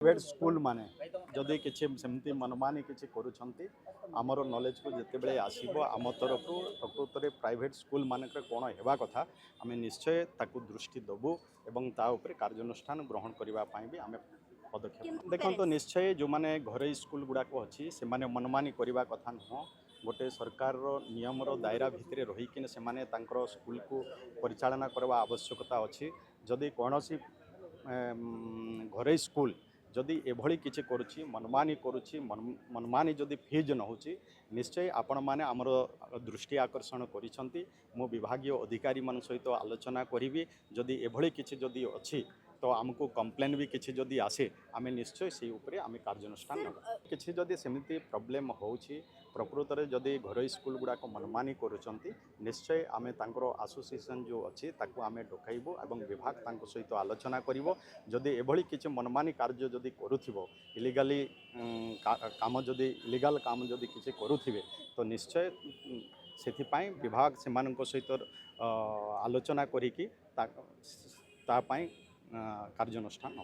Private school माने जदि किसी सेमती मनमानी किसी करुँच आमर नॉलेज को जिते आसो आम तरफ प्रकृत में प्राइवेट स्कूल मानक कौन होगा कथा आम निश्चय ताकू दृष्टि देवु एवं ता उपरे कार्यानुष्ठान ग्रहण करने भी आम पदक्षेप देखो तो निश्चय जो मैंने घरे स्कूल गुड़ाक अच्छी से मनमानी करने कथा नुह गोटे सरकार नियम दायरा भितर रहीकि से स्कूल को परिचालना करवा आवश्यकता अच्छी जदि कौन घरे स्कूल जदि एभली किसी करुच्ची मनमानी करुच्ची मनमानी जदि फीज न होची निश्चय आपण माने आमर दृष्टि आकर्षण करिसंती मो विभागीय अधिकारी मान सहित आलोचना करी जदि एभली किसी जदि अच्छी तो आमको कंप्लेन भी किसी जदि आसे आम निश्चय से उपरे आम कार्यानुष्ठान नबा किसी जदि सेमिति प्रॉब्लम होउची प्रकृत में जदि घर स्कूल गुड़ाक मनमानी करुँच निश्चय आम तांकर एसोसिएशन जो अच्छी ताकू आम डकैबू और विभाग तांको सहित आलोचना करिवो जदि एभली किसी मनमानी कार्य जदि करुथिबो इलीगली काम जदि इलीगल काम जदि किसी करुथिबे तो निश्चय से विभाग से सहित आलोचना करिकी कार्यानुष्ठान।